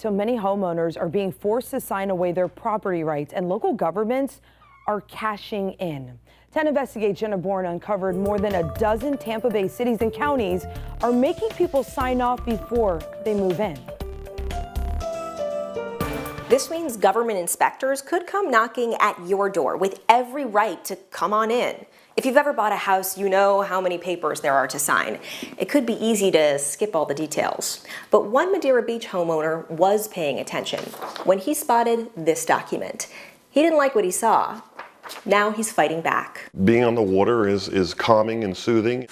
So many homeowners are being forced to sign away their property rights, and local governments are cashing in. 10 Investigate Jenna Bourne uncovered more than a dozen Tampa Bay cities and counties are making people sign off before they move in. This means government inspectors could come knocking at your door with every right to come on in. If you've ever bought a house, you know how many papers there are to sign. It could be easy to skip all the details. But one Madeira Beach homeowner was paying attention when he spotted this document. He didn't like what he saw. Now he's fighting back. Being on the water is calming and soothing.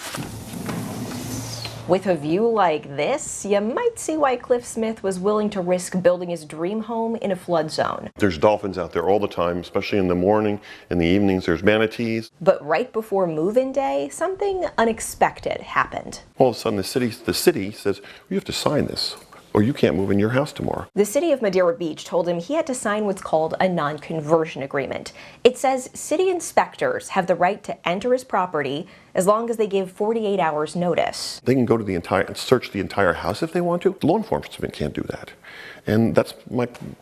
With a view like this, you might see why Cliff Smith was willing to risk building his dream home in a flood zone. There's dolphins out there all the time, especially in the morning. In the evenings, there's manatees. But right before move-in day, something unexpected happened. All of a sudden, the city says, you have to sign this, or you can't move in your house tomorrow. The city of Madeira Beach told him he had to sign what's called a non-conversion agreement. It says city inspectors have the right to enter his property as long as they give 48 hours notice. They can go to search the entire house if they want to. Law enforcement can't do that. And that's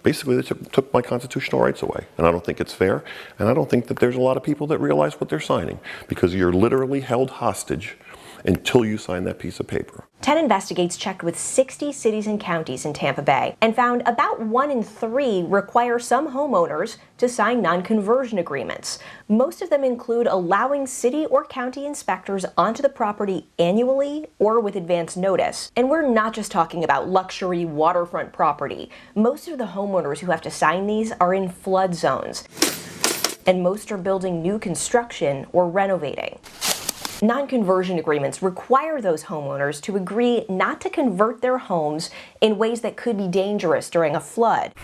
basically they took my constitutional rights away. And I don't think it's fair. And I don't think that there's a lot of people that realize what they're signing, because you're literally held hostage until you sign that piece of paper. 10 Investigates checked with 60 cities and counties in Tampa Bay and found about 1 in 3 require some homeowners to sign non-conversion agreements. Most of them include allowing city or county inspectors onto the property annually or with advance notice. And we're not just talking about luxury waterfront property. Most of the homeowners who have to sign these are in flood zones, and most are building new construction or renovating. Non-conversion agreements require those homeowners to agree not to convert their homes in ways that could be dangerous during a flood.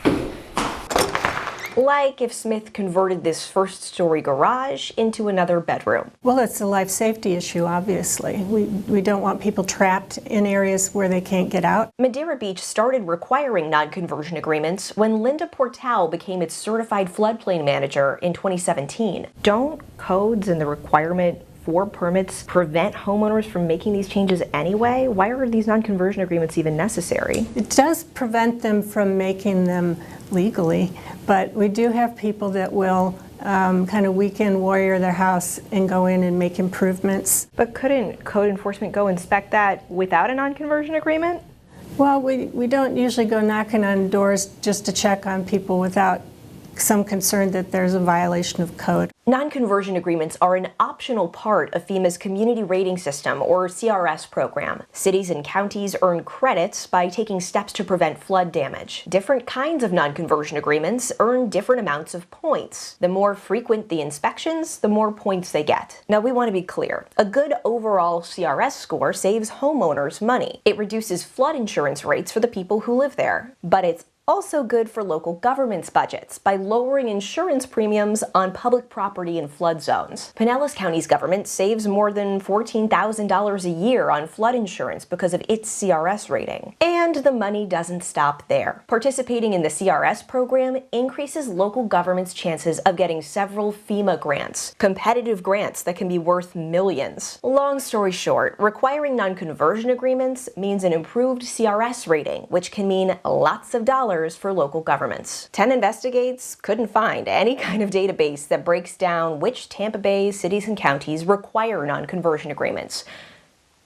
Like if Smith converted this first-story garage into another bedroom. Well, it's a life safety issue, obviously. We don't want people trapped in areas where they can't get out. Madeira Beach started requiring non-conversion agreements when Linda Portal became its certified floodplain manager in 2017. Don't codes and the requirement for permits prevent homeowners from making these changes anyway? Why are these non-conversion agreements even necessary? It does prevent them from making them legally, but we do have people that will kind of weekend warrior their house and go in and make improvements. But couldn't code enforcement go inspect that without a non-conversion agreement? Well, we don't usually go knocking on doors just to check on people without some concern that there's a violation of code. Non-conversion agreements are an optional part of FEMA's Community Rating System, or CRS program. Cities and counties earn credits by taking steps to prevent flood damage. Different kinds of non-conversion agreements earn different amounts of points. The more frequent the inspections, the more points they get. Now, we want to be clear. A good overall CRS score saves homeowners money. It reduces flood insurance rates for the people who live there. But it's also good for local governments' budgets by lowering insurance premiums on public property in flood zones. Pinellas County's government saves more than $14,000 a year on flood insurance because of its CRS rating. And the money doesn't stop there. Participating in the CRS program increases local governments' chances of getting several FEMA grants, competitive grants that can be worth millions. Long story short, requiring non-conversion agreements means an improved CRS rating, which can mean lots of dollars for local governments. 10 Investigates couldn't find any kind of database that breaks down which Tampa Bay cities and counties require non-conversion agreements.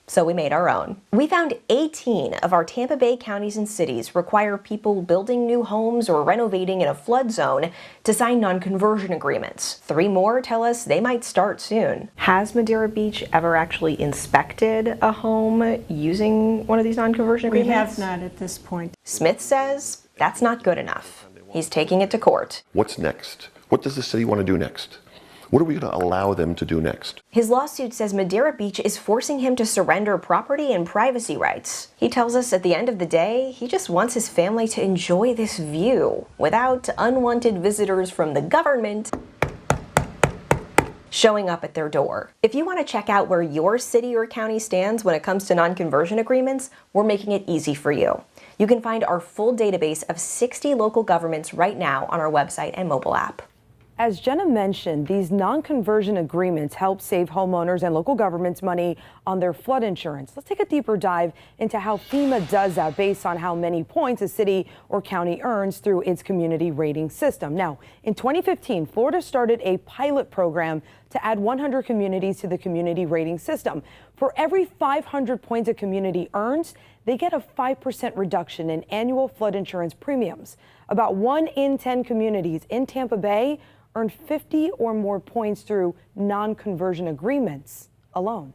So we made our own. We found 18 of our Tampa Bay counties and cities require people building new homes or renovating in a flood zone to sign non-conversion agreements. 3 more tell us they might start soon. Has Madeira Beach ever actually inspected a home using one of these non-conversion agreements? We have not at this point. Smith says that's not good enough. He's taking it to court. What's next? What does the city want to do next? What are we going to allow them to do next? His lawsuit says Madeira Beach is forcing him to surrender property and privacy rights. He tells us at the end of the day, he just wants his family to enjoy this view without unwanted visitors from the government showing up at their door. If you want to check out where your city or county stands when it comes to non-conversion agreements, we're making it easy for you. You can find our full database of 60 local governments right now on our website and mobile app. As Jenna mentioned, these non-conversion agreements help save homeowners and local governments money on their flood insurance. Let's take a deeper dive into how FEMA does that based on how many points a city or county earns through its community rating system. Now, in 2015, Florida started a pilot program to add 100 communities to the community rating system. For every 500 points a community earns, they get a 5% reduction in annual flood insurance premiums. About 1 in 10 communities in Tampa Bay earn 50 or more points through non-conversion agreements alone.